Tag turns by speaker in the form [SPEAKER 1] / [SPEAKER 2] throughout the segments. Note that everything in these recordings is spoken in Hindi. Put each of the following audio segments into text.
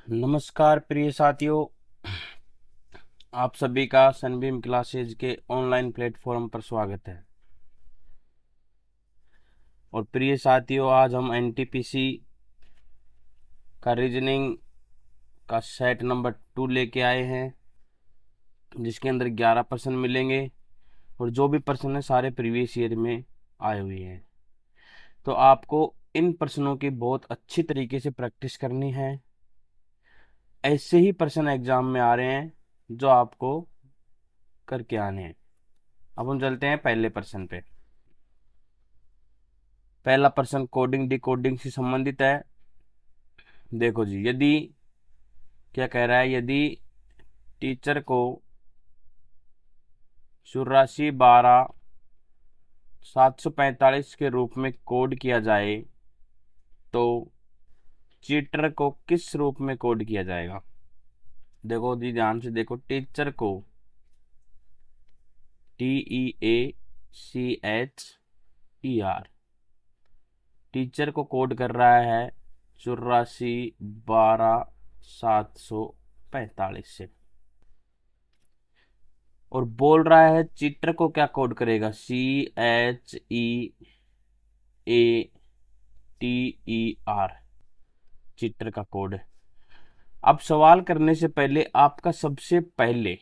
[SPEAKER 1] नमस्कार प्रिय साथियों, आप सभी का सनबीम क्लासेज के ऑनलाइन प्लेटफॉर्म पर स्वागत है। और प्रिय साथियों, आज हम एनटीपीसी का रीजनिंग का सेट नंबर 2 लेके आए हैं, जिसके अंदर 11 प्रश्न मिलेंगे और जो भी प्रश्न है सारे प्रीवियस ईयर में आए हुए हैं। तो आपको इन प्रश्नों की बहुत अच्छी तरीके से प्रैक्टिस करनी है। ऐसे ही प्रश्न एग्जाम में आ रहे हैं जो आपको करके आने हैं। अब हम चलते हैं पहले प्रश्न पे। पहला प्रश्न कोडिंग डिकोडिंग से संबंधित है। देखो जी, यदि क्या कह रहा है, यदि टीचर को 84 12 745 के रूप में कोड किया जाए तो चीटर को किस रूप में कोड किया जाएगा। देखो जी, ध्यान से देखो। टीचर को TEACHER टीचर को कोड कर रहा है 84 12 745 से, और बोल रहा है चीटर को क्या कोड करेगा, CHEATER चीटर का कोड है। अब सवाल करने से पहले आपका सबसे पहले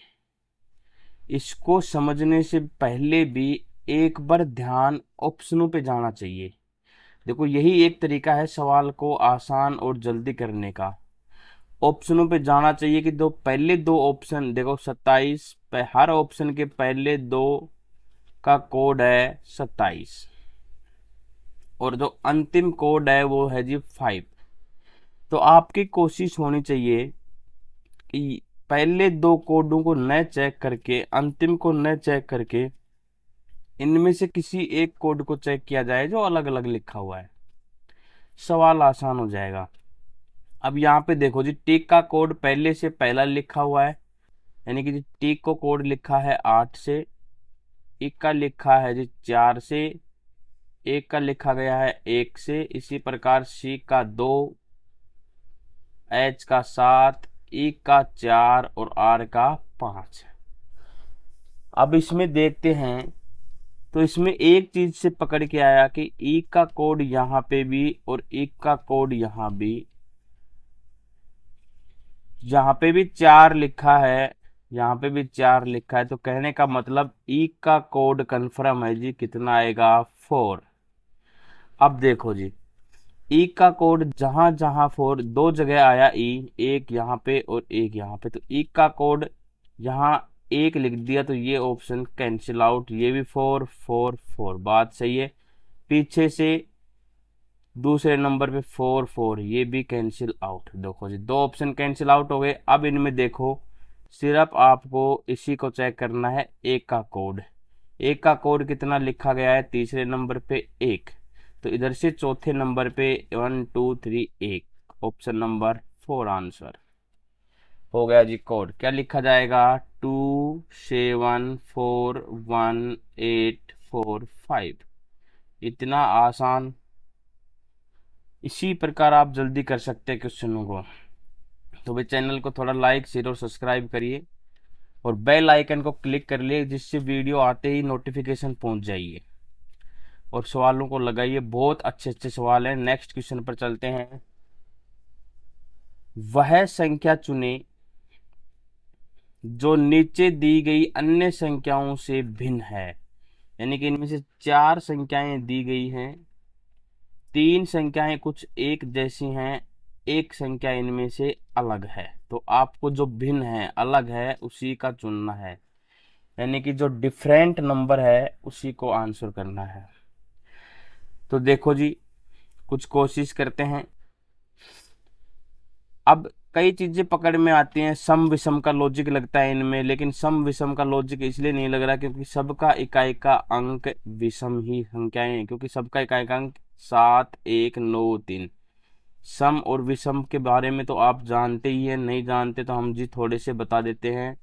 [SPEAKER 1] इसको समझने से पहले भी एक बार ध्यान ऑप्शनों पे जाना चाहिए। देखो, यही एक तरीका है सवाल को आसान और जल्दी करने का। ऑप्शनों पे जाना चाहिए कि दो पहले दो ऑप्शन देखो, 27 पे हर ऑप्शन के पहले दो का कोड है 27 और जो अंतिम कोड है वो है जी 5। तो आपकी कोशिश होनी चाहिए कि पहले दो कोडों को न चेक करके अंतिम को न चेक करके इनमें से किसी एक कोड को चेक किया जाए जो अलग अलग लिखा हुआ है। सवाल आसान हो जाएगा। अब यहाँ पे देखो जी, टिक का कोड पहले से पहला लिखा हुआ है, यानी कि टिक को कोड लिखा है 8 से, एक का लिखा है जी 4 से, एक का लिखा गया है 1 से, इसी प्रकार सी का 2, एच का 7, ई का 4 और आर का 5। अब इसमें देखते हैं तो इसमें एक चीज से पकड़ के आया कि ई का कोड यहाँ पे भी और ई का कोड यहाँ पे भी 4 लिखा है, यहाँ पे भी 4 लिखा है। तो कहने का मतलब ई का कोड कंफर्म है जी, कितना आएगा 4। अब देखो जी, ई का कोड जहां जहां 4 दो जगह आया, ई एक यहाँ पे और एक यहाँ पे, तो ई का कोड यहाँ एक लिख दिया तो ये ऑप्शन कैंसिल आउट, ये भी 4 4 4, बात सही है। पीछे से दूसरे नंबर पे 4 4, ये भी कैंसिल आउट। देखो जी, दो ऑप्शन कैंसिल आउट हो गए। अब इनमें देखो, सिर्फ आपको इसी को चेक करना है, एक का कोड। एक का कोड कितना लिखा गया है, तीसरे नंबर पे 1, तो इधर से चौथे नंबर पे 1 2 3 1, ऑप्शन नंबर 4 आंसर हो गया जी। कोड क्या लिखा जाएगा, 27418445। इतना आसान। इसी प्रकार आप जल्दी कर सकते हैं क्वेश्चनों को। तो भाई, चैनल को थोड़ा लाइक शेयर और सब्सक्राइब करिए और बेल आइकन को क्लिक कर लिए, जिससे वीडियो आते ही नोटिफिकेशन पहुंच जाइए। और सवालों को लगाइए, बहुत अच्छे अच्छे सवाल हैं। नेक्स्ट क्वेश्चन पर चलते हैं। वह संख्या चुने जो नीचे दी गई अन्य संख्याओं से भिन्न है, यानी कि इनमें से 4 संख्याएं दी गई हैं, 3 संख्याएं कुछ एक जैसी हैं, एक संख्या इनमें से अलग है। तो आपको जो भिन्न है, अलग है, उसी का चुनना है, यानी कि जो डिफरेंट नंबर है उसी को आंसर करना है। तो देखो जी, कुछ कोशिश करते हैं। अब कई चीजें पकड़ में आती हैं, सम विषम का लॉजिक लगता है इनमें, लेकिन सम विषम का लॉजिक इसलिए नहीं लग रहा क्योंकि सबका इकाई का अंक विषम ही संख्याएं हैं, क्योंकि सबका इकाई का अंक 7 1 9 3। सम और विषम के बारे में तो आप जानते ही हैं, नहीं जानते तो हम जी थोड़े से बता देते हैं।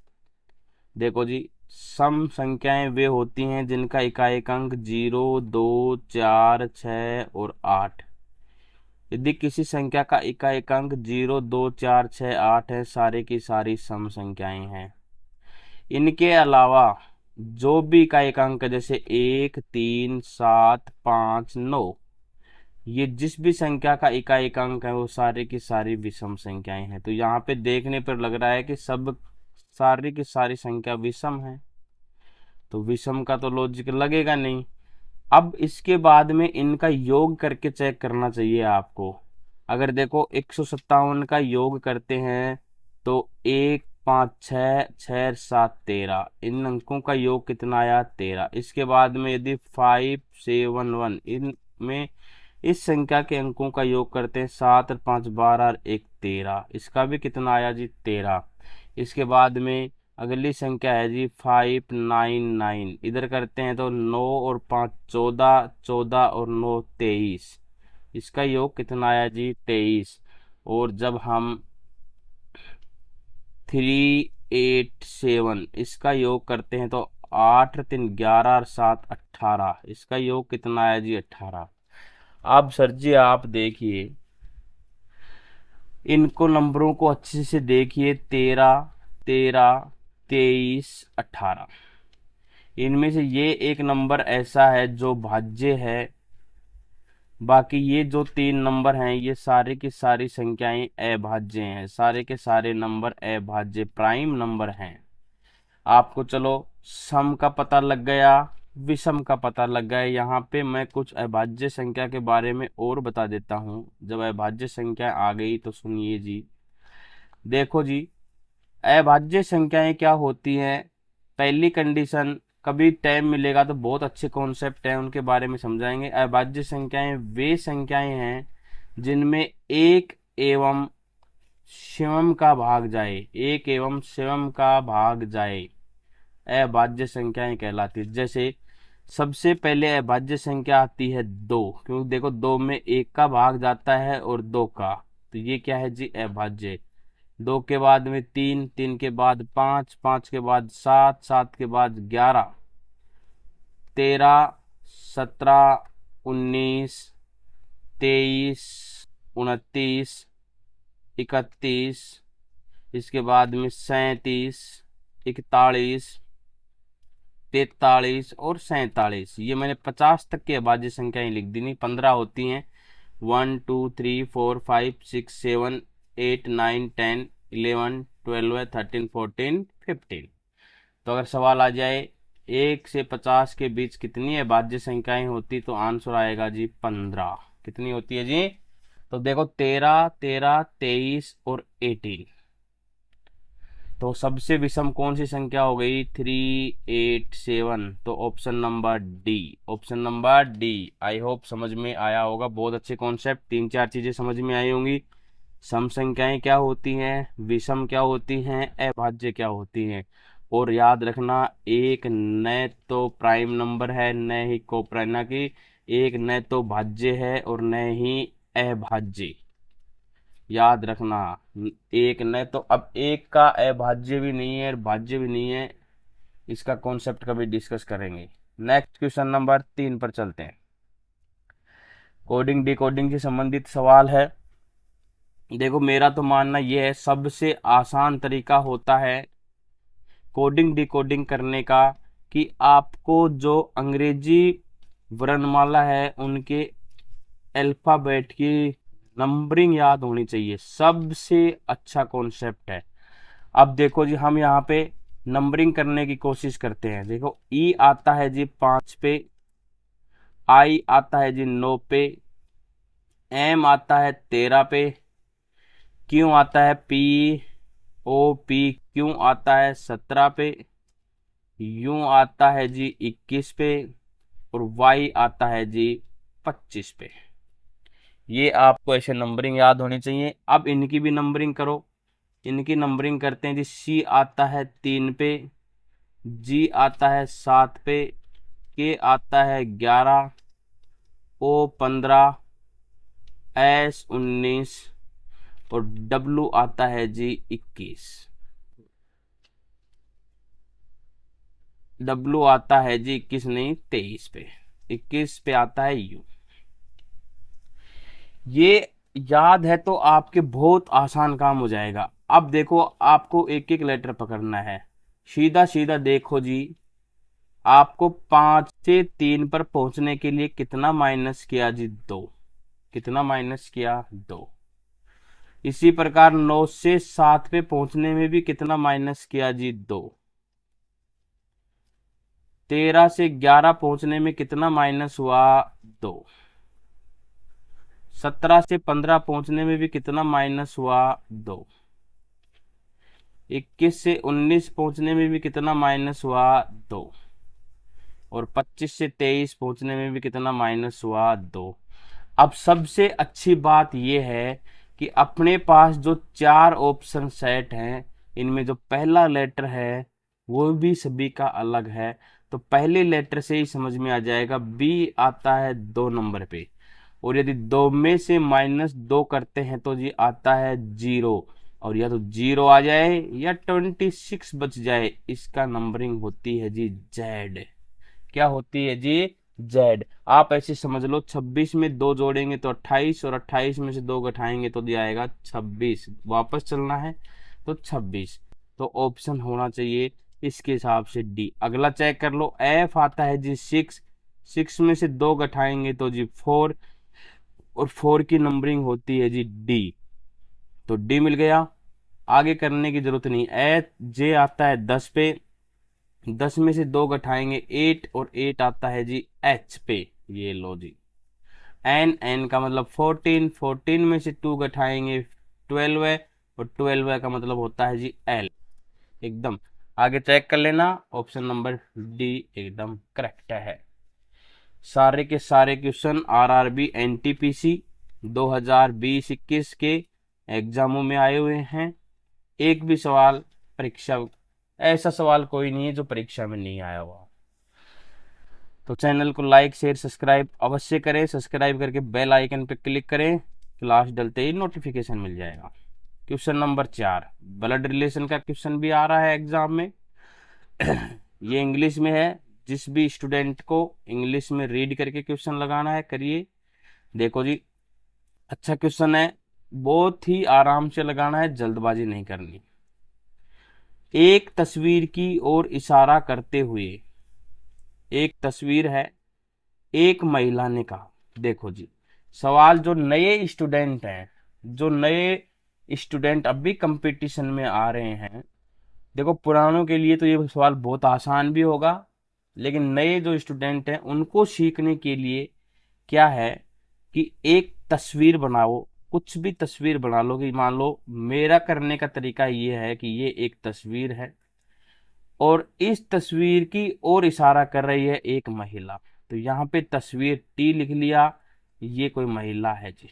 [SPEAKER 1] देखो जी, सम संख्याएं वे होती हैं जिनका इकाई का अंक 0 2 4 6 और 8। यदि किसी संख्या का इकाई अंक 0, 2, 4, 6, 8 है, सारे की सारी सम संख्याएं हैं। इनके अलावा जो भी इकाई अंक जैसे 1, 3, 7, 5, 9, ये जिस भी संख्या का इकाई अंक है वो सारे की सारी विषम संख्याएं हैं। तो यहाँ पे देखने पर लग रहा है कि सब सारी की सारी संख्या विषम है, तो विषम का तो लॉजिक लगेगा नहीं। अब इसके बाद में इनका योग करके चेक करना चाहिए आपको। अगर देखो 157 का योग करते हैं तो 1, 5, 6, 6, 7, 13, इन अंकों का योग कितना आया 13। इसके बाद में यदि 5, 7, 1 इनमें इस संख्या के अंकों का योग करते हैं 7 और 5 12 और 1 13, इसका भी कितना आया जी 13। इसके बाद में अगली संख्या है जी 599, इधर करते हैं तो 9 और 5 14, 14 और 9 23, इसका योग कितना आया जी 23। और जब हम 387 इसका योग करते हैं तो 8 3 11 और 7 18, इसका योग कितना आया जी 18। अब सर जी आप देखिए इनको नंबरों को अच्छे से देखिए, 13, 13, 23, 18, इनमें से ये एक नंबर ऐसा है जो भाज्य है। बाकी ये जो 3 नंबर हैं ये सारे की सारी संख्याएं अभाज्य हैं, सारे के सारे नंबर अभाज्य प्राइम नंबर हैं। आपको चलो सम का पता लग गया, विषम का पता लग गया। यहाँ पे मैं कुछ अभाज्य संख्या के बारे में और बता देता हूँ। जब अभाज्य संख्या आ गई तो सुनिए जी, देखो जी अभाज्य संख्याएं क्या होती हैं। पहली कंडीशन, कभी टाइम मिलेगा तो बहुत अच्छे कॉन्सेप्ट हैं उनके बारे में समझाएंगे। अभाज्य संख्याएं वे संख्याएं हैं जिनमें एक एवं शिवम का भाग जाए, एक एवं शिवम का भाग जाए, अभाज्य संख्याएं कहलाती है। जैसे सबसे पहले अभाज्य संख्या आती है 2, क्योंकि देखो 2 में 1 का भाग जाता है और 2 का, तो ये क्या है जी अभाज्य। 2 के बाद में 3, 3 के बाद 5, 5 के बाद 7, 7 के बाद 11, 13, 17, 19, 23, 29, 31, इसके बाद में 37, 41, 43 और 47। ये मैंने 50 तक की अभाज्य संख्याएं लिख दी, नहीं 15 होती हैं। 1 2 3 4 5 6 7 8 9 10 11 12 13 14 15। तो अगर सवाल आ जाए 1 से 50 के बीच कितनी अभाज्य संख्याएं होती, तो आंसर आएगा जी 15। कितनी होती है जी, तो देखो 13, 13, 23 और 18। तो सबसे विषम कौन सी संख्या हो गई 387, तो option number D, option number D. I hope समझ में आया होगा, बहुत अच्छे कॉन्सेप्ट, 3-4 चीजें समझ में आई होंगी। सम संख्याएं क्या होती हैं, विषम क्या होती हैं, अभाज्य क्या होती हैं। और याद रखना एक न तो प्राइम नंबर है न ही को प्राइम, ना कि एक न तो भाज्य है और न ही अभाज्य, याद रखना। एक न तो, अब एक का अभाज्य भी नहीं है भाज्य भी नहीं है, इसका कॉन्सेप्ट कभी डिस्कस करेंगे। नेक्स्ट क्वेश्चन नंबर 3 पर चलते हैं। कोडिंग डिकोडिंग से संबंधित सवाल है। देखो मेरा तो मानना यह है सबसे आसान तरीका होता है कोडिंग डिकोडिंग करने का कि आपको जो अंग्रेजी वर्णमाला है उनके अल्फाबेट की नंबरिंग याद होनी चाहिए, सबसे अच्छा कॉन्सेप्ट है। अब देखो जी हम यहाँ पे नंबरिंग करने की कोशिश करते हैं। देखो ई आता है जी 5 पे, आई आता है जी 9 पे, एम आता है 13 पे, क्यू आता है पी ओ पी क्यू आता है 17 पे, यू आता है जी 21 पे, और वाई आता है जी 25 पे। ये आपको ऐसे नंबरिंग याद होनी चाहिए। अब इनकी भी नंबरिंग करो, इनकी नंबरिंग करते हैं जी। सी आता है 3 पे, जी आता है 7 पे, के आता है 11, ओ 15, एस 19 और डब्लू आता है जी 21। डब्लू आता है जी 21 नहीं 23 पे, 21 पे आता है यू। ये याद है तो आपके बहुत आसान काम हो जाएगा। अब देखो, आपको एक एक लेटर पकड़ना है। सीधा सीधा देखो जी, आपको 5 से 3 पर पहुंचने के लिए कितना माइनस किया जी? 2। कितना माइनस किया? 2। इसी प्रकार 9 से 7 पे पहुंचने में भी कितना माइनस किया जी? 2। 13 से 11 पहुंचने में कितना माइनस हुआ? 2। 17 से 15 पहुंचने में भी कितना माइनस हुआ? 2। 21 से 19 पहुंचने में भी कितना माइनस हुआ? 2। और 25 से 23 पहुंचने में भी कितना माइनस हुआ? 2। अब सबसे अच्छी बात यह है कि अपने पास जो 4 ऑप्शन सेट हैं, इनमें जो पहला लेटर है वो भी सभी का अलग है। तो पहले लेटर से ही समझ में आ जाएगा, बी आता है 2 नंबर पे। और यदि 2 में से -2 करते हैं तो जी आता है 0। और या तो 0 आ जाए या 26 बच जाए, इसका नंबरिंग होती है जी जेड। क्या होती है जी? जेड। आप ऐसे समझ लो, 26 में 2 जोड़ेंगे तो 28, और 28 में से 2 घटाएंगे तो दिया आएगा 26। वापस चलना है तो 26। तो ऑप्शन होना चाहिए इसके हिसाब से डी। अगला चेक कर लो, एफ आता है जी 6। 6 में से 2 घटाएंगे तो जी 4, और 4 की नंबरिंग होती है जी डी। तो डी मिल गया, आगे करने की जरूरत नहीं। एच जे आता है 10 पे। 10 में से 2 घटाएंगे 8, और 8 आता है जी एच पे। ये लो जी। एन, एन का मतलब 14। 14 में से 2 घटाएंगे 12 है, और 12 है का मतलब होता है जी एल। एकदम आगे चेक कर लेना, ऑप्शन नंबर डी एकदम करेक्ट है। सारे के सारे क्वेश्चन आरआरबी एनटीपीसी 2020-21 के एग्जामों में आए हुए हैं। एक भी सवाल परीक्षा, ऐसा सवाल कोई नहीं है जो परीक्षा में नहीं आया हुआ। तो चैनल को लाइक शेयर सब्सक्राइब अवश्य करें। सब्सक्राइब करके बेल आइकन पर क्लिक करें, क्लास डलते ही नोटिफिकेशन मिल जाएगा। क्वेश्चन नंबर 4, ब्लड रिलेशन का क्वेश्चन भी आ रहा है एग्जाम में। ये इंग्लिश में है। जिस भी स्टूडेंट को इंग्लिश में रीड करके क्वेश्चन लगाना है, करिए। देखो जी, अच्छा क्वेश्चन है, बहुत ही आराम से लगाना है, जल्दबाजी नहीं करनी। एक तस्वीर की ओर इशारा करते हुए, एक तस्वीर है, एक महिला ने कहा। देखो जी, सवाल जो नए स्टूडेंट हैं, जो नए स्टूडेंट अभी कंपटीशन में आ रहे हैं, देखो पुरानों के लिए तो ये सवाल बहुत आसान भी होगा, लेकिन नए जो स्टूडेंट हैं उनको सीखने के लिए क्या है कि एक तस्वीर बनाओ। कुछ भी तस्वीर बना लो, कि मान लो मेरा करने का तरीका ये है कि ये एक तस्वीर है, और इस तस्वीर की ओर इशारा कर रही है एक महिला। तो यहाँ पे तस्वीर टी लिख लिया, ये कोई महिला है जी।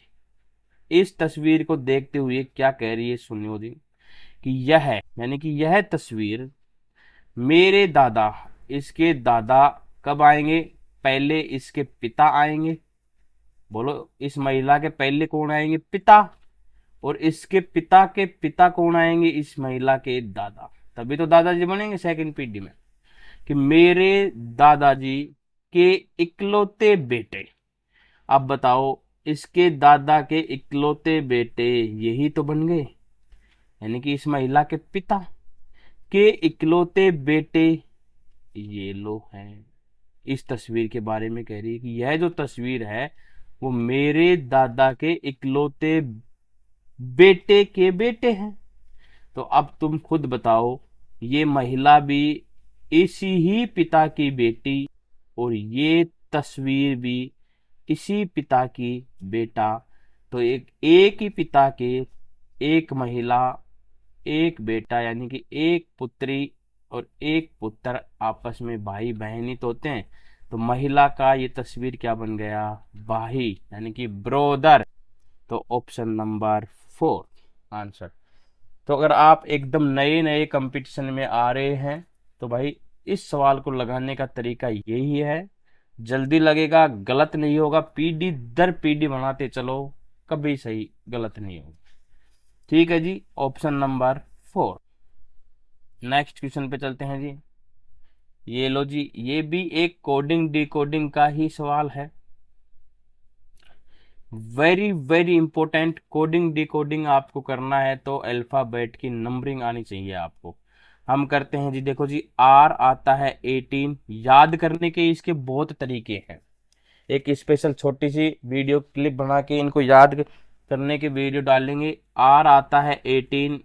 [SPEAKER 1] इस तस्वीर को देखते हुए क्या कह रही है, सुनियो जी, कि यह यानी कि यह तस्वीर मेरे दादा, इसके दादा कब आएंगे? पहले इसके पिता आएंगे। बोलो, इस महिला के पहले कौन आएंगे? पिता। और इसके पिता के पिता कौन आएंगे? इस महिला के दादा। तभी तो दादाजी बनेंगे सेकंड पीढ़ी में। कि मेरे दादाजी के इकलौते बेटे। अब बताओ, इसके दादा के इकलौते बेटे यही तो बन गए, यानी कि इस महिला के पिता के इकलौते बेटे ये लोग हैं। इस तस्वीर के बारे में कह रही है कि यह जो तस्वीर है वो मेरे दादा के इकलौते बेटे के बेटे हैं। तो अब तुम खुद बताओ, ये महिला भी इसी ही पिता की बेटी, और ये तस्वीर भी इसी पिता की बेटा। तो एक एक ही पिता के एक महिला, एक बेटा, यानी कि एक पुत्री और एक पुत्र, आपस में भाई बहन ही तो होते हैं। तो महिला का ये तस्वीर क्या बन गया? भाई, यानी कि ब्रोदर। तो ऑप्शन नंबर 4 आंसर। तो अगर आप एकदम नए नए कंपटीशन में आ रहे हैं तो भाई इस सवाल को लगाने का तरीका यही है। जल्दी लगेगा, गलत नहीं होगा, पीढ़ी दर पीढ़ी बनाते चलो, कभी सही गलत नहीं होगा। ठीक है जी, ऑप्शन नंबर 4। नेक्स्ट क्वेश्चन पे चलते हैं जी। ये लो जी, ये भी एक कोडिंग डिकोडिंग का ही सवाल है। Very very important, coding decoding आपको करना है तो अल्फाबेट की नंबरिंग आनी चाहिए आपको। हम करते हैं जी, देखो जी, आर आता है 18। याद करने के इसके बहुत तरीके हैं, एक स्पेशल छोटी सी वीडियो क्लिप बना के इनको याद करने की वीडियो डालेंगे। आर आता है 18,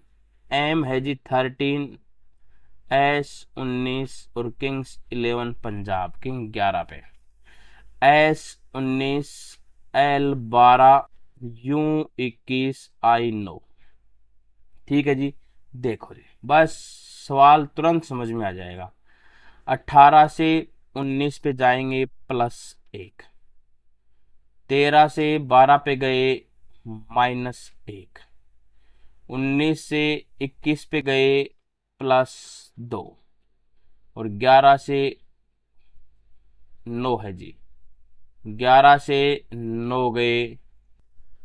[SPEAKER 1] एम है जी 13, एस 19 और किंग्स 11 पंजाब, किंग 11 पे, एस 19, एल 12, यू 21, आई 9। ठीक है जी। देखो जी, बस सवाल तुरंत समझ में आ जाएगा। 18 से 19 पे जाएंगे +1, 13 से 12 पे गए -1, 19 से 21 पे गए +2 और 11 से 9 है जी, 11 से 9 गए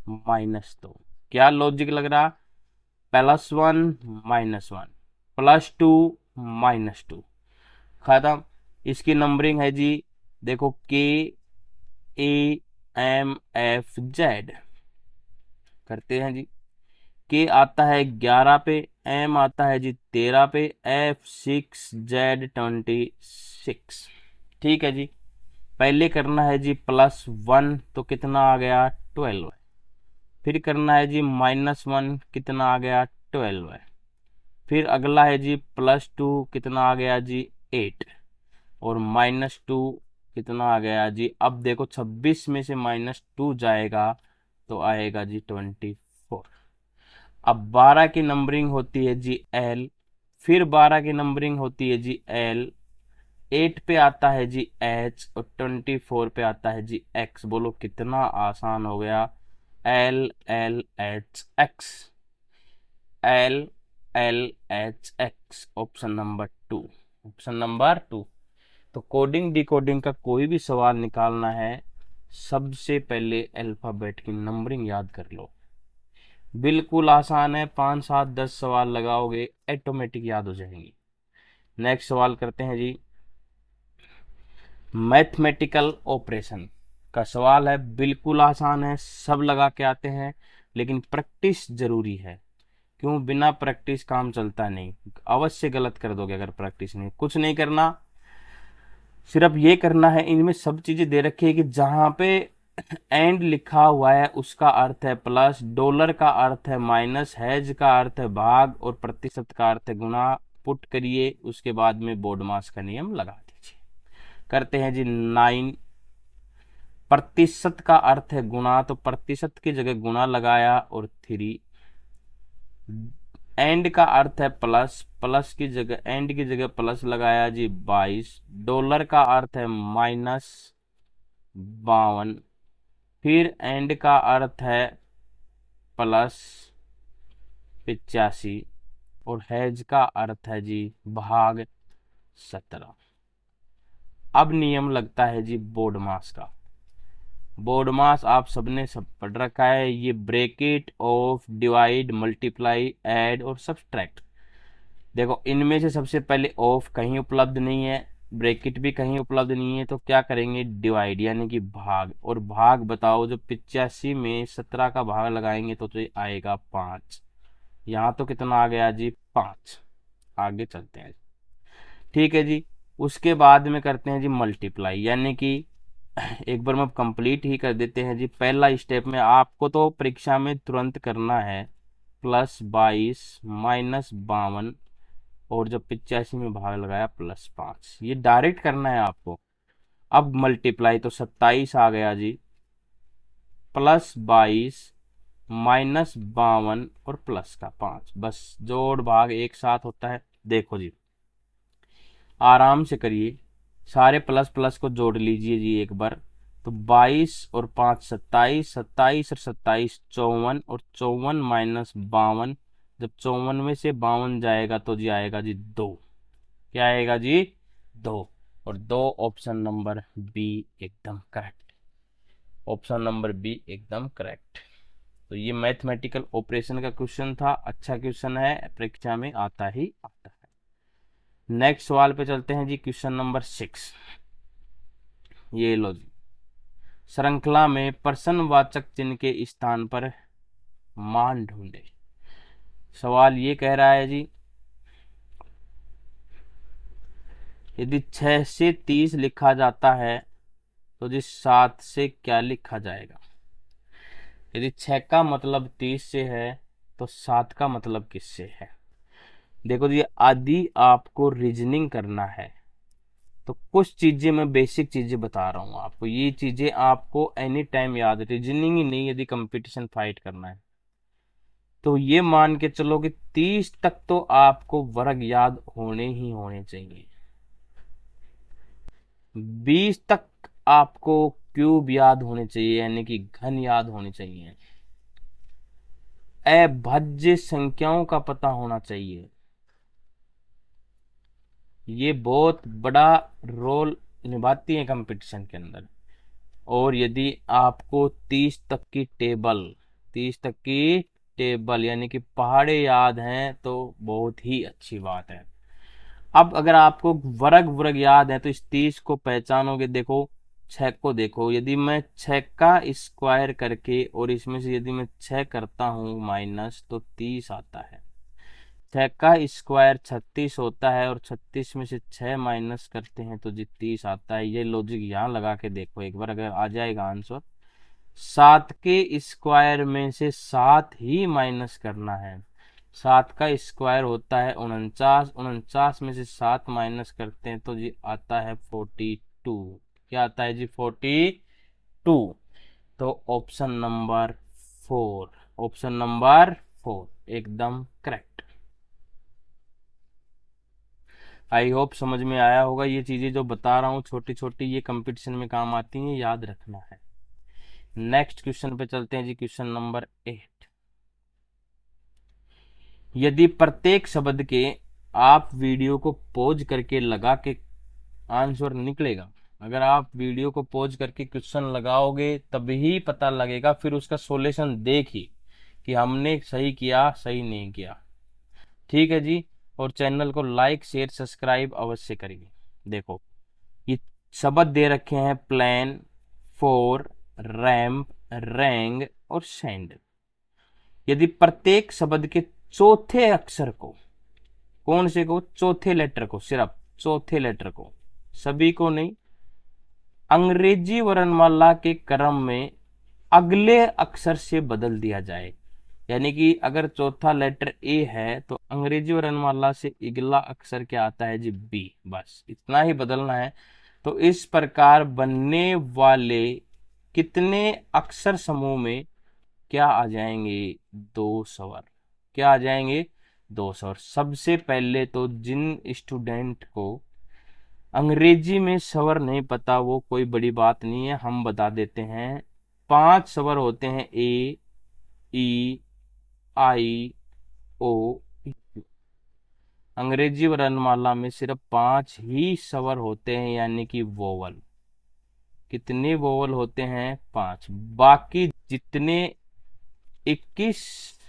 [SPEAKER 1] -2। क्या लॉजिक लग रहा? +1 -1 +2 -2, खत्म। इसकी नंबरिंग है जी, देखो KAMFZ करते हैं जी। के आता है 11 पे, एम आता है जी 13 पे, F6Z 26। ठीक है जी। पहले करना है जी +1 तो कितना आ गया 12 है। फिर करना है जी -1, कितना आ गया 12 है। फिर अगला है जी +2, कितना आ गया जी 8 और -2 कितना आ गया जी। अब देखो 26 में से -2 जाएगा तो आएगा जी 24। अब 12 की नंबरिंग होती है जी एल, फिर 12 की नंबरिंग होती है जी एल, 8 पे आता है जी एच और 24 पे आता है जी एक्स। बोलो कितना आसान हो गया। LLHX, LLHX, option number 2, option number 2। तो कोडिंग डिकोडिंग का कोई भी सवाल निकालना है, सबसे पहले अल्फाबेट की नंबरिंग याद कर लो। बिल्कुल आसान है, 5 7 10 सवाल लगाओगे ऑटोमेटिक याद हो जाएंगी। नेक्स्ट सवाल करते हैं जी, मैथमेटिकल ऑपरेशन का सवाल है। बिल्कुल आसान है, सब लगा के आते हैं, लेकिन प्रैक्टिस जरूरी है। क्यों? बिना प्रैक्टिस काम चलता नहीं। अवश्य गलत कर दोगे अगर प्रैक्टिस नहीं। कुछ नहीं करना, सिर्फ ये करना है, इनमें सब चीजें दे रखी है कि जहां पे एंड लिखा हुआ है उसका अर्थ है प्लस, डॉलर का अर्थ है माइनस, हैज का अर्थ है भाग और प्रतिशत का अर्थ है गुना। पुट करिए, उसके बाद में बोर्ड मास का नियम लगा दीजिए। करते हैं जी 9। प्रतिशत का अर्थ है गुना, तो प्रतिशत की जगह गुना लगाया और 3। एंड का अर्थ है प्लस, प्लस की जगह एंड की जगह प्लस लगाया जी 22। डॉलर का अर्थ है -52। फिर एंड का अर्थ है +85 और हैज का अर्थ है जी भाग 17। अब नियम लगता है जी बोर्ड मास का। बोर्ड मास आप सबने सब पढ़ रखा है, ये bracket, of, divide, multiply, add और सब्सट्रैक्ट। देखो इनमें से सबसे पहले ऑफ कहीं उपलब्ध नहीं है, ब्रैकेट भी कहीं उपलब्ध नहीं है, तो क्या करेंगे डिवाइड यानी कि भाग। और भाग बताओ, जो 85 में 17 का भाग लगाएंगे तो आएगा 5। यहाँ तो कितना आ गया जी 5। आगे चलते हैं। ठीक है जी। उसके बाद में करते हैं जी मल्टीप्लाई, यानी कि एक बार में कंप्लीट ही कर देते हैं जी। पहला स्टेप में आपको तो परीक्षा में तुरंत करना है +22 -52 और जब 85 में भाग लगाया +5, ये डायरेक्ट करना है आपको। अब मल्टीप्लाई तो 27 आ गया जी, +22 -52 और प्लस का 5, बस जोड़ भाग एक साथ होता है। देखो जी, आराम से करिए, सारे प्लस प्लस को जोड़ लीजिए जी एक बार। तो 22 और 5 27, 27 और 27 54 और 54 -52, जब 54 में से 52 जाएगा तो जी आएगा जी 2। क्या आएगा जी 2, और 2 ऑप्शन नंबर बी एकदम करेक्ट। ऑप्शन नंबर बी एकदम करेक्ट। तो ये मैथमेटिकल ऑपरेशन का क्वेश्चन था, अच्छा क्वेश्चन है, परीक्षा में आता ही आता है। नेक्स्ट सवाल पे चलते हैं जी, क्वेश्चन नंबर 6। ये लो जी, श्रृंखला में प्रश्नवाचक चिन्ह के स्थान पर मान ढूंढे। सवाल ये कह रहा है जी, यदि 6 से 30 लिखा जाता है तो जी 7 से क्या लिखा जाएगा। यदि 6 का मतलब 30 से है तो 7 का मतलब किससे है। देखो जी, आदि आपको रीजनिंग करना है तो कुछ चीजें मैं बेसिक चीजें बता रहा हूँ आपको, ये चीजें आपको एनी टाइम याद, रीजनिंग ही नहीं, यदि कंपटीशन फाइट करना है तो ये मान के चलो कि 30 तक तो आपको वर्ग याद होने ही होने चाहिए। 20 तक आपको क्यूब याद होने चाहिए, यानी कि घन याद होने चाहिए। अभाज्य संख्याओं का पता होना चाहिए, ये बहुत बड़ा रोल निभाती है कंपटीशन के अंदर। और यदि आपको 30 तक की टेबल यानी कि पहाड़े याद हैं तो बहुत ही अच्छी बात है। अब अगर आपको वर्ग वर्ग याद है तो इस 30 को पहचानोगे। देखो 6 को देखो, यदि मैं 6 का स्क्वायर करके और इसमें से यदि मैं 6 करता हूं माइनस तो 30 आता है। 6 का स्क्वायर 36 होता है और 36 में से 6 माइनस करते हैं तो जी 30 आता है। ये लॉजिक यहाँ लगा के देखो एक बार, अगर आ जाएगा आंसर। 7 के स्क्वायर में से 7 ही माइनस करना है। 7 का स्क्वायर होता है 49, 49 में से 7 माइनस करते हैं तो जी आता है 42। क्या आता है जी? 42। तो ऑप्शन नंबर 4, ऑप्शन नंबर 4 एकदम करेक्ट। आई होप समझ में आया होगा। ये चीजें जो बता रहा हूँ छोटी छोटी, ये कंपटीशन में काम आती हैं, याद रखना है। नेक्स्ट क्वेश्चन पे चलते हैं जी, क्वेश्चन नंबर 8। यदि प्रत्येक शब्द के आप वीडियो को पॉज करके लगा के आंसर निकलेगा, अगर आप वीडियो को पॉज करके क्वेश्चन लगाओगे तभी पता लगेगा, फिर उसका सॉल्यूशन देखिए कि हमने सही किया सही नहीं किया। ठीक है जी, और चैनल को लाइक शेयर सब्सक्राइब अवश्य करिए। देखो ये शब्द दे रखे हैं प्लान, फोर, रैम्प, रैंग और सैंड। यदि प्रत्येक शब्द के चौथे अक्षर को, कौन से को? चौथे लेटर को, सिर्फ चौथे लेटर को, सभी को नहीं, अंग्रेजी वर्णमाला के क्रम में अगले अक्षर से बदल दिया जाए। यानी कि अगर चौथा लेटर ए है तो अंग्रेजी वर्णमाला से अगला अक्षर क्या आता है जी? बी। बस इतना ही बदलना है। तो इस प्रकार बनने वाले कितने अक्षर समूह में क्या आ जाएंगे? 2 स्वर। क्या आ जाएंगे? 2 स्वर। सबसे पहले तो जिन स्टूडेंट को अंग्रेजी में स्वर नहीं पता वो कोई बड़ी बात नहीं है, हम बता देते हैं। 5 स्वर होते हैं, ए, ई, आई, ओ, यू। अंग्रेजी वर्णमाला में सिर्फ 5 ही स्वर होते हैं, यानी कि वोवल। कितने वोवल होते हैं? 5। बाकी जितने 21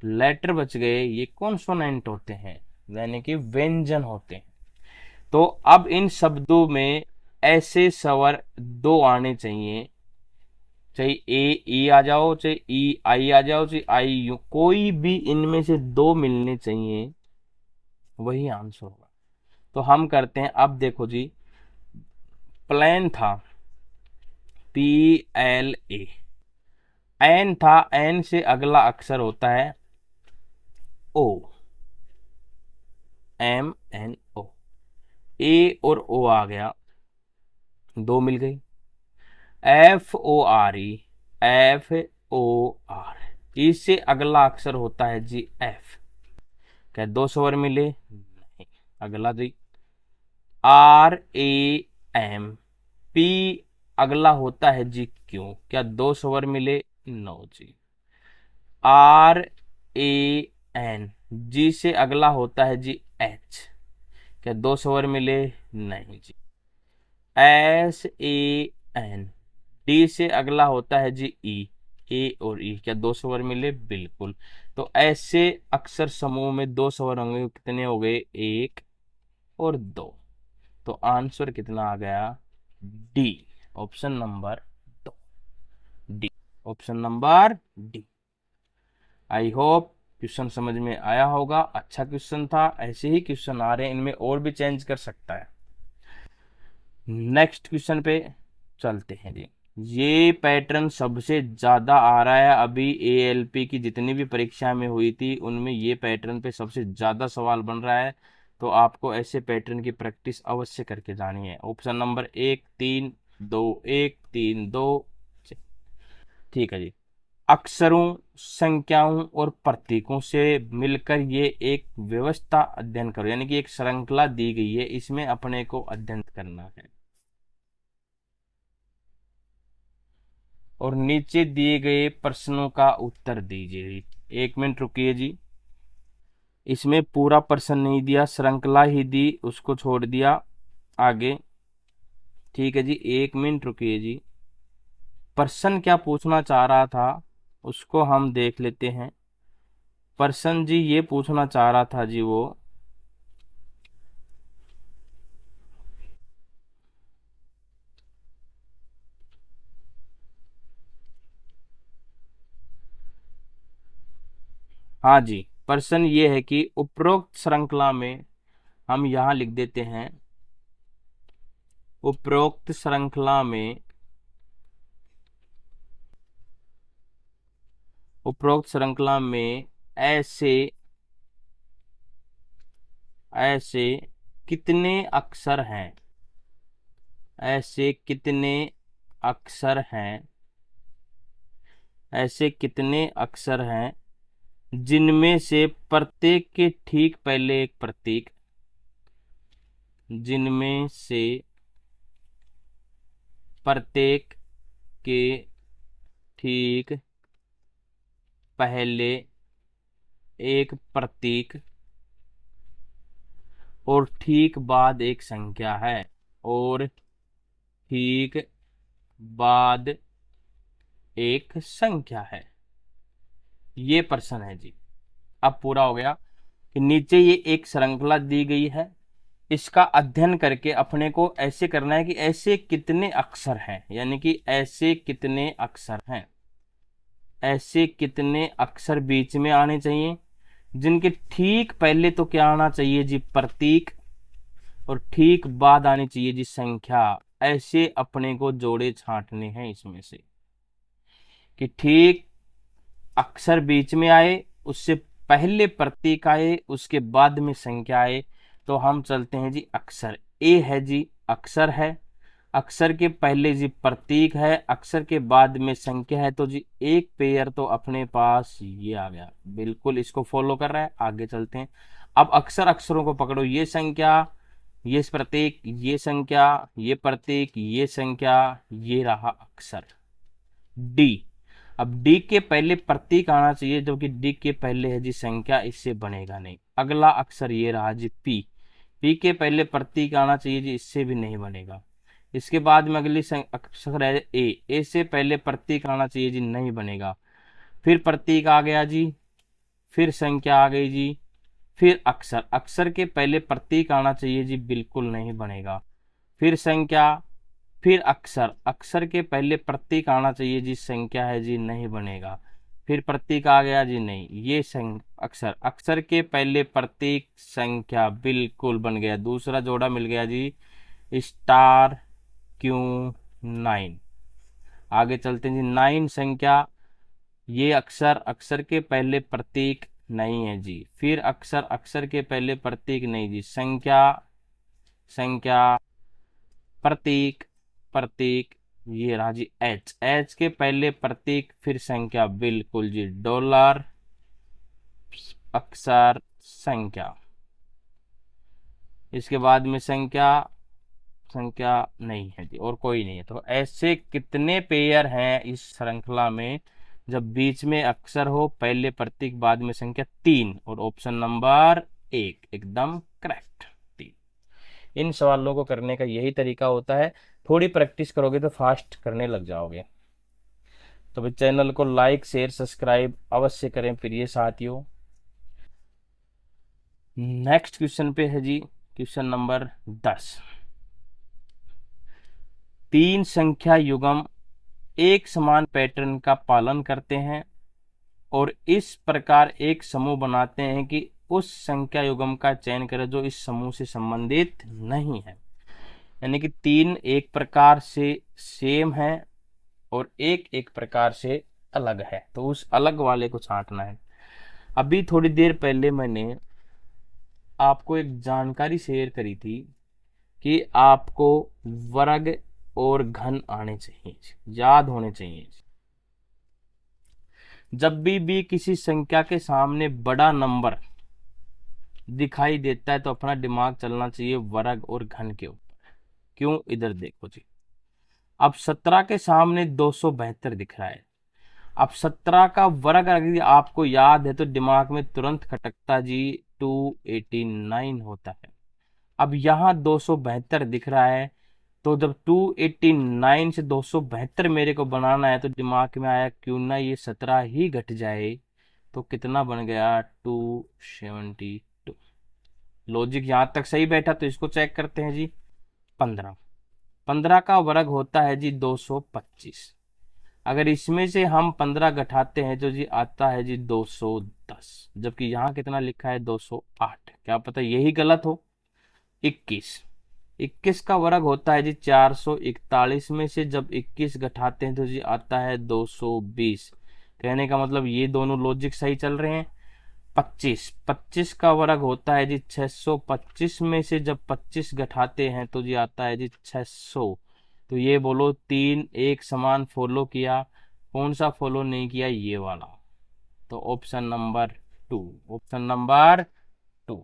[SPEAKER 1] लेटर बच गए ये कॉन्सोनेंट होते हैं, यानी कि व्यंजन होते हैं। तो अब इन शब्दों में ऐसे स्वर 2 आने चाहिए, चाहे ए ई आ जाओ, चाहे ई आई आ जाओ, चाहे आई यू, कोई भी इनमें से 2 मिलने चाहिए, वही आंसर होगा। तो हम करते हैं। अब देखो जी, प्लान था PLA, एन था, एन से अगला अक्षर होता है O, MNO। ए और ओ आ गया, 2 मिल गई। FORE, FOR, इससे अगला अक्षर होता है जी F। क्या 2 स्वर मिले? नहीं। अगला जी RAM, P, अगला होता है जी Q। क्या 2 स्वर मिले? नो जी। RAN, जी से अगला होता है जी H। क्या 2 स्वर मिले? नहीं जी। SAN, डी से अगला होता है जी ई, ए और ई। क्या 2 स्वर मिले? बिल्कुल। तो ऐसे अक्षर समूह में 2 स्वर होंगे, कितने हो गए? 1 और 2। तो आंसर कितना आ गया? D, option number option number D. I hope question समझ में आया होगा। अच्छा क्वेश्चन था, ऐसे ही क्वेश्चन आ रहे हैं, इनमें और भी चेंज कर सकता है। नेक्स्ट क्वेश्चन पे चलते हैं जी। ये पैटर्न सबसे ज्यादा आ रहा है, अभी एएलपी की जितनी भी परीक्षा में हुई थी उनमें ये पैटर्न पे सबसे ज्यादा सवाल बन रहा है, तो आपको ऐसे पैटर्न की प्रैक्टिस अवश्य करके जानी है। Option number 1 3 2 1 3 2। ठीक है जी। अक्षरों, संख्याओं और प्रतीकों से मिलकर ये एक व्यवस्था अध्ययन करो, यानी कि एक श्रृंखला दी गई है, इसमें अपने को अध्ययन करना है। और नीचे दिए गए प्रश्नों का उत्तर दीजिए जी। 1 मिनट रुकिए जी। इसमें पूरा प्रश्न नहीं दिया, श्रृंखला ही दी, उसको छोड़ दिया आगे। ठीक है जी, 1 मिनट रुकिए जी। प्रश्न क्या पूछना चाह रहा था उसको हम देख लेते हैं। प्रश्न जी ये पूछना चाह रहा था जी वो, हाँ जी, प्रश्न ये है कि उपरोक्त श्रृंखला में, हम यहां लिख देते हैं, उपरोक्त श्रृंखला में, उपरोक्त श्रृंखला में ऐसे ऐसे कितने अक्षर हैं, ऐसे कितने अक्षर हैं, ऐसे कितने अक्षर हैं जिनमें से प्रत्येक के ठीक पहले एक प्रतीक, जिनमें से प्रत्येक के ठीक पहले एक प्रतीक और ठीक बाद एक संख्या है, और ठीक बाद एक संख्या है। ये प्रश्न है जी। अब पूरा हो गया कि नीचे ये एक श्रृंखला दी गई है, इसका अध्ययन करके अपने को ऐसे करना है कि ऐसे कितने अक्षर हैं, यानी कि ऐसे कितने अक्षर हैं, ऐसे कितने अक्षर बीच में आने चाहिए, जिनके ठीक पहले तो क्या आना चाहिए जी, प्रतीक, और ठीक बाद आनी चाहिए जी संख्या। ऐसे अपने को जोड़े छांटने हैं इसमें से कि ठीक अक्षर बीच में आए, उससे पहले प्रतीक आए, उसके बाद में संख्या आए। तो हम चलते हैं जी, अक्षर ए है जी, अक्षर है, अक्षर के पहले जी प्रतीक है, अक्षर के बाद में संख्या है, तो जी एक पेयर तो अपने पास ये आ गया, बिल्कुल इसको फॉलो कर रहा है। आगे चलते हैं। अब अक्षर अक्षरों को पकड़ो, ये संख्या, ये प्रतीक, ये संख्या, ये प्रतीक, ये संख्या, ये रहा अक्षर डी। अब डी के पहले प्रतीक आना चाहिए, जबकि डी के पहले है जी संख्या, इससे बनेगा नहीं। अगला अक्षर ये रहा जी पी, पी के पहले प्रतीक आना चाहिए जी, इससे भी नहीं बनेगा। इसके बाद में अगली अक्षर है ए, ए से पहले प्रतीक आना चाहिए जी, नहीं बनेगा। फिर प्रतीक आ गया जी, फिर संख्या आ गई जी, फिर अक्षर, अक्षर के पहले प्रतीक आना चाहिए जी, बिल्कुल नहीं बनेगा। फिर संख्या, फिर अक्षर, अक्षर के पहले प्रतीक आना चाहिए जी, संख्या है जी, नहीं बनेगा। फिर प्रतीक आ गया जी, नहीं, ये अक्षर, अक्षर के पहले प्रतीक, संख्या, बिल्कुल बन गया, दूसरा जोड़ा मिल गया जी, स्टार क्यू 9। आगे चलते हैं जी, 9 संख्या, ये अक्षर, अक्षर के पहले प्रतीक नहीं है जी, फिर अक्षर, अक्षर के पहले प्रतीक नहीं जी, संख्या, संख्या, प्रतीक, प्रतीक, ये रहा जी एच, एच के पहले प्रतीक फिर संख्या, बिल्कुल जी, डॉलर, अक्षर, संख्या, इसके बाद में संख्या, संख्या नहीं है जी, और कोई नहीं है। तो ऐसे कितने पेयर हैं इस श्रृंखला में, जब बीच में अक्षर हो, पहले प्रतीक, बाद में संख्या, 3, और ऑप्शन नंबर 1 एकदम करेक्ट। 3। इन सवालों को करने का यही तरीका होता है, थोड़ी प्रैक्टिस करोगे तो फास्ट करने लग जाओगे। तो भाई चैनल को लाइक शेयर सब्सक्राइब अवश्य करें प्रिय साथियों। नेक्स्ट क्वेश्चन पे है जी, क्वेश्चन नंबर 10। 3 संख्या युग्म एक समान पैटर्न का पालन करते हैं और इस प्रकार एक समूह बनाते हैं कि उस संख्या युग्म का चयन करें जो इस समूह से संबंधित नहीं है। यानी कि 3 एक प्रकार से सेम है और एक प्रकार से अलग है, तो उस अलग वाले को छांटना है। अभी थोड़ी देर पहले मैंने आपको एक जानकारी शेयर करी थी कि आपको वर्ग और घन आने चाहिए, याद होने चाहिए। जब भी किसी संख्या के सामने बड़ा नंबर दिखाई देता है तो अपना दिमाग चलना चाहिए वर्ग और घन के ऊपर। क्यों? इधर देखो जी, अब 17 के सामने 272 दिख रहा है। अब 17 का वर्ग अगर आपको याद है तो दिमाग में तुरंत खटकता जी 289 होता है। अब यहाँ 272 दिख रहा है, तो जब 289 से 272 मेरे को बनाना है तो दिमाग में आया क्यों ना ये 17 ही घट जाए, तो कितना बन गया 272। लॉजिक यहाँ तक सही बैठा, तो इसको चेक करते हैं जी। 15 का वर्ग होता है जी 225। अगर इसमें से हम 15 घटाते हैं तो जी आता है जी 210, जबकि यहाँ कितना लिखा है 208। क्या पता यही गलत हो। 21 का वर्ग होता है जी 441 में से जब 21 घटाते हैं तो जी आता है 220। कहने का मतलब ये दोनों लॉजिक सही चल रहे हैं। 25 का वर्ग होता है जी 625 में से जब 25 घटाते हैं तो जी आता है जी 600। तो ये बोलो 3 एक समान फॉलो किया, कौन सा फॉलो नहीं किया? ये वाला। तो ऑप्शन नंबर 2, ऑप्शन नंबर 2।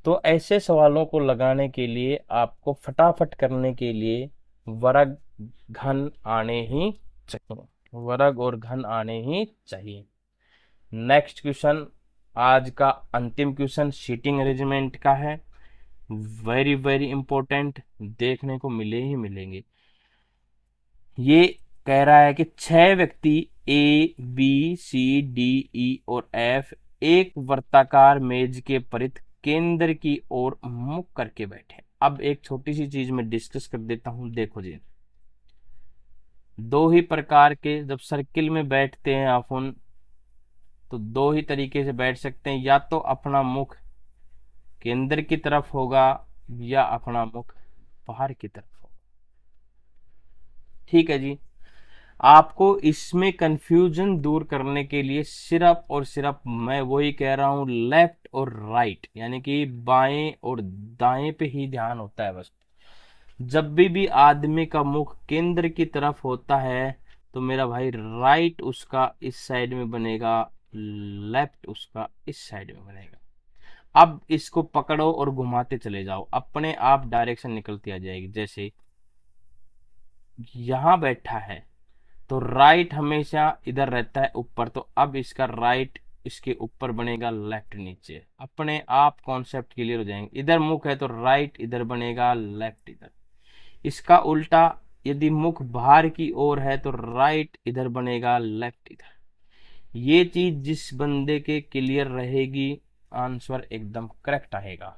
[SPEAKER 1] तो ऐसे सवालों को लगाने के लिए आपको फटाफट करने के लिए वर्ग घन आने ही चाहिए, वर्ग और घन आने ही चाहिए। नेक्स्ट क्वेश्चन, आज का अंतिम क्वेश्चन सीटिंग अरेंजमेंट का है। वेरी वेरी इंपॉर्टेंट, देखने को मिले ही मिलेंगे। ये कह रहा है कि 6 व्यक्ति A B C D E और एफ एक वर्ताकार मेज के परित केंद्र की ओर मुख करके बैठे। अब एक छोटी सी चीज में डिस्कस कर देता हूं, देखो जी। दो ही प्रकार के जब सर्किल में बैठते हैं अपन, तो दो ही तरीके से बैठ सकते हैं, या तो अपना मुख केंद्र की तरफ होगा या अपना मुख बाहर की तरफ होगा। ठीक है जी। आपको इसमें कंफ्यूजन दूर करने के लिए सिर्फ और सिर्फ मैं वही कह रहा हूं, लेफ्ट और राइट यानी कि बाएं और दाएं पे ही ध्यान होता है बस। जब भी आदमी का मुख केंद्र की तरफ होता है तो मेरा भाई राइट उसका इस साइड में बनेगा, लेफ्ट उसका इस साइड में बनेगा। अब इसको पकड़ो और घुमाते चले जाओ, अपने आप डायरेक्शन निकलती आ जाएगी। जैसे यहां बैठा है तो राइट हमेशा इधर रहता है ऊपर, तो अब इसका राइट इसके ऊपर बनेगा, लेफ्ट नीचे। अपने आप कॉन्सेप्ट क्लियर हो जाएंगे। इधर मुख है तो राइट इधर बनेगा, लेफ्ट इधर। इसका उल्टा, यदि मुख बाहर की ओर है तो राइट इधर बनेगा, लेफ्ट इधर। ये चीज जिस बंदे के क्लियर रहेगी, आंसर एकदम करेक्ट आएगा।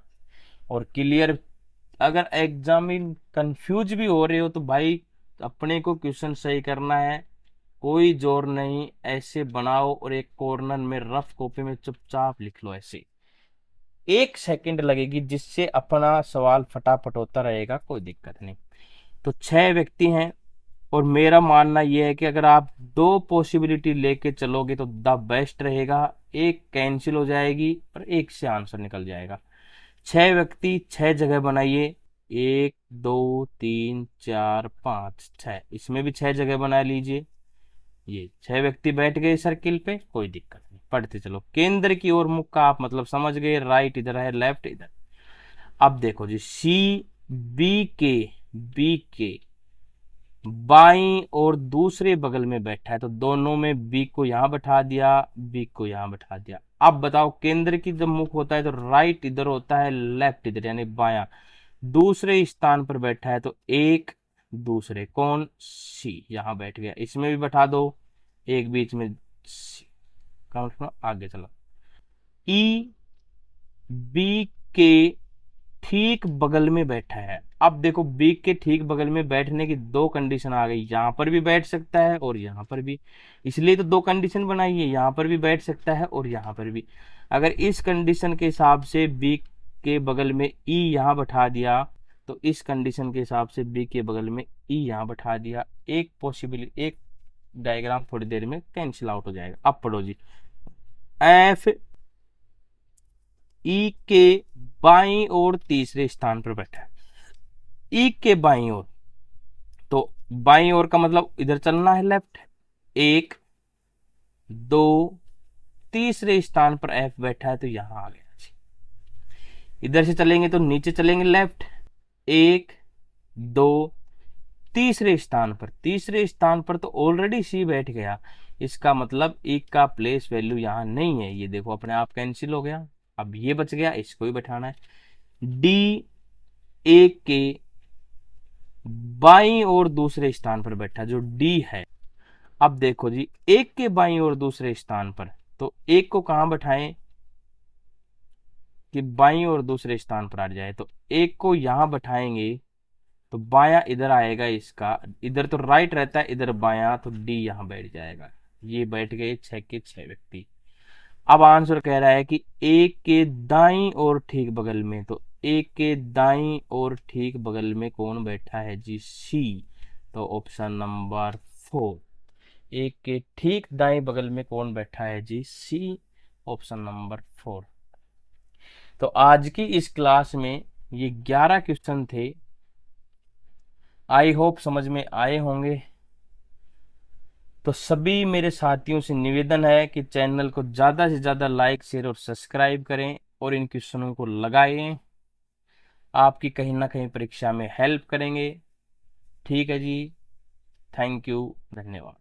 [SPEAKER 1] और क्लियर, अगर एग्जाम में कंफ्यूज भी हो रहे हो तो भाई अपने को क्वेश्चन सही करना है, कोई जोर नहीं, ऐसे बनाओ और एक कॉर्नर में रफ कॉपी में चुपचाप लिख लो। ऐसे 1 सेकंड लगेगी, जिससे अपना सवाल फटाफट होता रहेगा, कोई दिक्कत नहीं। तो 6 व्यक्ति हैं और मेरा मानना यह है कि अगर आप 2 पॉसिबिलिटी लेके चलोगे तो द बेस्ट रहेगा। एक कैंसिल हो जाएगी और एक से आंसर निकल जाएगा। 6 व्यक्ति 6 जगह बनाइए, 1 2 3 4 5 6, इसमें भी 6 जगह बना लीजिए। ये 6 व्यक्ति बैठ गए सर्किल पे, कोई दिक्कत नहीं, पढ़ते चलो। केंद्र की ओर मुख का आप मतलब समझ गए, राइट इधर है, लेफ्ट इधर। अब देखो जी, सी बी के बाई और दूसरे बगल में बैठा है, तो दोनों में बी को यहां बैठा दिया, बी को यहां बैठा दिया। अब बताओ, केंद्र की जब मुख होता है तो राइट इधर होता है, लेफ्ट इधर यानी बाया। दूसरे स्थान पर बैठा है तो एक दूसरे, कौन? सी यहां बैठ गया, इसमें भी बैठा दो, एक बीच में सी। आगे चलो, ई बी के ठीक बगल में बैठा है। अब देखो बी के ठीक बगल में बैठने की दो कंडीशन आ गई, यहाँ पर भी बैठ सकता है और यहाँ पर भी, इसलिए तो दो कंडीशन बनाई है, यहाँ पर भी बैठ सकता है और यहाँ पर भी। अगर इस कंडीशन के हिसाब से बी के बगल में ई यहाँ बैठा दिया, तो इस कंडीशन के हिसाब से बी के बगल में ई यहाँ बैठा दिया, एक पॉसिबिलिटी, एक डायग्राम थोड़ी देर में कैंसिल आउट हो जाएगा। अब पढ़ो जी, एफ ई के बाईं ओर तीसरे स्थान पर बैठा है। ई के बाईं ओर, तो बाईं ओर का मतलब इधर चलना है लेफ्ट, एक दो, तीसरे स्थान पर एफ बैठा है तो यहां आ गया। इधर से चलेंगे तो नीचे चलेंगे लेफ्ट, एक दो, तीसरे स्थान पर, तीसरे स्थान पर तो ऑलरेडी सी बैठ गया, इसका मतलब एक का प्लेस वैल्यू यहां नहीं है, ये देखो अपने आप कैंसिल हो गया। अब ये बच गया, इसको ही बैठाना है। डी एक के बाईं ओर दूसरे स्थान पर बैठा, जो डी है। अब देखो जी, एक के बाईं ओर दूसरे स्थान पर, तो एक को कहां बैठाएं कि बाईं ओर दूसरे स्थान पर आ जाए, तो एक को यहां बैठाएंगे तो बायां इधर आएगा, इसका इधर तो राइट रहता है, इधर बायां, तो डी यहां बैठ जाएगा। ये बैठ गए 6 के 6 व्यक्ति। अब आंसर कह रहा है कि एक के दाईं और ठीक बगल में, तो एक के दाईं और ठीक बगल में कौन बैठा है जी, सी। तो ऑप्शन नंबर 4, एक के ठीक दाईं बगल में कौन बैठा है जी, सी, ऑप्शन नंबर 4। तो आज की इस क्लास में ये 11 क्वेश्चन थे, आई होप समझ में आए होंगे। तो सभी मेरे साथियों से निवेदन है कि चैनल को ज़्यादा से ज़्यादा लाइक शेयर और सब्सक्राइब करें और इन क्वेश्चनों को लगाएं, आपकी कहीं ना कहीं परीक्षा में हेल्प करेंगे। ठीक है जी, थैंक यू, धन्यवाद।